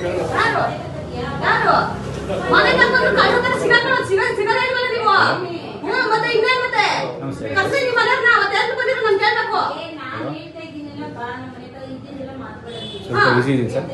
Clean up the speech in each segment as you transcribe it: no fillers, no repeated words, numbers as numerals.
ಯಾರು ಮನೆ ಕರ್ಕೊಂಡು ಕಳ್ಳು ತರ ಸಿಗಲ್ಲ ಇಲ್ವಲ್ಲ ನೀವು? ಮತ್ತೆ ಇನ್ನೇನ್ ಮತ್ತೆ ಕರ್ಸಿ ನಿಮ್ಮ ಮನೆಯವ್ರನ್ನ ಮತ್ತೆ ಯಾರು ಬಂದಿರೋ ನನ್ ಕೇಳ್ಬೇಕು. ಸ್ವಲ್ಪ ಬಿಸಿ ಇದೀನಿ ಸರ್.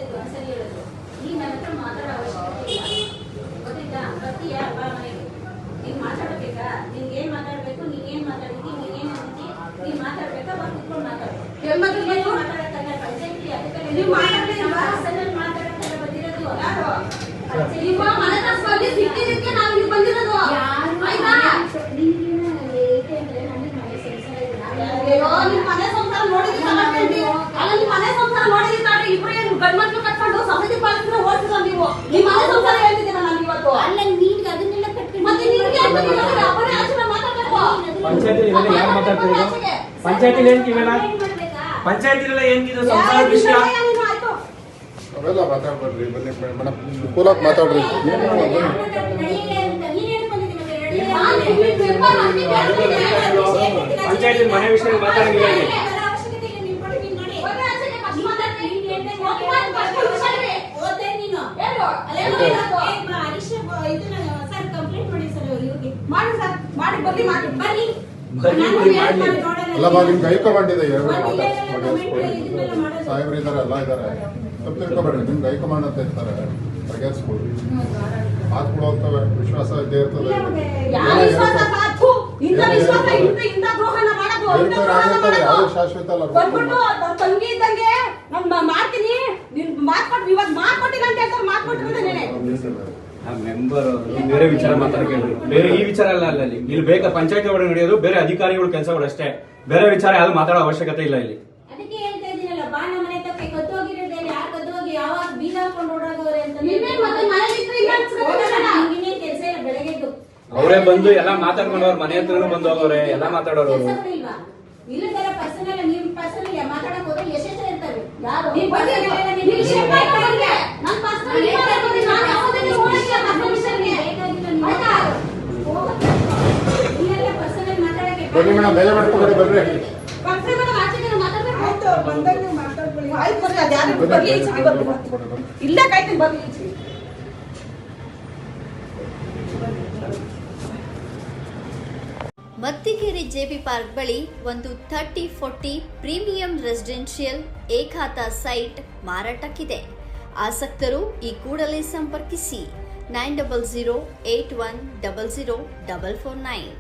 ಮನೆ ಸಂಸಾರ ನೋಡಿದ್ರೆ ಇಬ್ರು ಏನು ಗಂಡ್ಮಕ್ಳು ಕಟ್ಕೊಂಡು ಸಮಾಜ ಪಾಲಿಸಿದ್ರೆ ಓದಿಲ್ಲ ನೀವು. ನಿಮ್ಮ ಮನೆ ಸಂಸಾರ ಹೇಳ್ತಿದ್ದೀರ ನಾನು ಇವತ್ತು. ಅಲ್ಲ ನೀನ್ ಅದನ್ನೆಲ್ಲ ಕಟ್ಕೊಂಡು ಮತ್ತೆ ನಿನ್ಗೆ ಅವರೇ ಆಚರಣೆ ಮಾತಾಡ್ಬೇಕು. ಪಂಚಾಯತಿಲಿ ಯಾರು ಮಾತಾಡ್ತಿದ್ರು? ಪಂಚಾಯತಿಲಿ ಏನ್ ಕಿವೇನ? ಪಂಚಾಯತಿಲೆಲ್ಲ ಏನ್ಕಿದು ಸಂಸಾರ ವಿಷಯ? ಅವೆಲ್ಲ ಮಾತಾಡ್ಬೇಡ್ರಿ. ಬನ್ನಿ ಮೇಡಮ್ ಕೂಲಾಗಿ ಮಾತಾಡ್ರಿ. ಪಂಚಾಯತಿ ಮನೆ ವಿಷಯ ಮಾತಾಡಂಗಿಲ್ಲ. ಅಲ್ಲ ನಿಮ್ಗೆ ಹೈಕಮಾಂಡ್ ಇದೆ, ಸಾಹೇಬ್ರು ಇದಾರೆ, ಎಲ್ಲ ಇದಾರೆ. ತಪ್ಪು ತಿಳ್ಕೊಬೇಡ್ರಿ. ನಿಮ್ಗೆ ಹೈಕಮಾಂಡ್ ಅಂತ ಇರ್ತಾರೆ, ಬಗೆಹರಿಸ್ಕೊಳ್ರಿ. ಮಾತು ಕೂಡ ಹೋಗ್ತವೆ, ವಿಶ್ವಾಸ ಇದ್ದೇ ಇರ್ತದೆ. ಯಾವ್ದು ಶಾಶ್ವತ ಅಲ್ಲ. ತಂಗಿ ಇದ್ದಂಗೆ ಮಾಡ್ತೀನಿ ಮಾಡ್ಕೊಟ್ಟಿಲ್ಲ ಅಂತ ಹೇಳ್ತಾರೆ. ಮಾಡ್ಕೊಟ್ಟಿರೋದೇ ಮೆಂಬರ್ ಬೇರೆ ವಿಚಾರ ಮಾತಾಡ್ಕೊಂಡ್ರು. ಬೇರೆ ಈ ವಿಚಾರ ಅಲ್ಲ. ಅಲ್ಲಿ ಇಲ್ಲಿ ಬೇಕಾ ಪಂಚಾಯತಿ ಒಳಗೆ ನಡೆಯೋದು ಬೇರೆ ಅಧಿಕಾರಿಗಳು ಕೆಲಸಗಳು ಅಷ್ಟೇ. ಬೇರೆ ವಿಚಾರ ಯಾವ್ದು ಮಾತಾಡೋ ಅವಶ್ಯಕತೆ ಇಲ್ಲ ಇಲ್ಲಿ. ಅದಕ್ಕೆ ಹೇಳ್ತಾ ಇದೀನಲ್ಲ, ಬಾ ನಮ್ಮ ಮನೆ ತಪ್ಪೆ ಕತ್ತೋಗಿರೋದೇನೆ. ಯಾರು ಕತ್ತೋಗಿ ಯಾವಾಗ ಬೀಗ ಹಾಕೊಂಡು ಓಡಾಗೋರೆ ಅಂತ ಕೆಲಸ ಇಲ್ಲ. ಬೆಳಗ್ಗೆದ್ದು ಅವರೇ ಬಂದು ಎಲ್ಲ ಮಾತಾಡ್ಕೊಂಡು ಅವ್ರ ಮನೆ ಹತ್ರನೂ ಬಂದು ಹೋಗೋರೆ, ಎಲ್ಲ ಮಾತಾಡೋರು. ಇಲ್ಲದೆಲ್ಲ ಪರ್ಸನಲ್ ನಿಮ್ ಪರ್ಸನಲ್ ಮಾತಾಡಕ್ ಹೋದ್ರೆ ಎಷ್ಟೆಷ್ಟು ಇರ್ತವೆ. ಬನ್ನಿ ಮೇಡಮ್, ಬೇಜ ಮಾಡ್ಕೊಬೇಡಿ, ಬರ್ರಿ. ಇಲ್ಲೇ ಕಾಯ್ತೀನಿ ಬರ್ಲಿ. ಮತ್ತಿಕೆರೆ ಜೆಪಿ ಪಾರ್ಕ್ ಬಳಿ ಒಂದು 30-40 ಪ್ರೀಮಿಯಂ ರೆಸಿಡೆನ್ಷಿಯಲ್ ಏಕಾತ ಸೈಟ್ ಮಾರಾಟಕ್ಕಿದೆ. ಆಸಕ್ತರು ಈ ಕೂಡಲೇ ಸಂಪರ್ಕಿಸಿ 9008100449.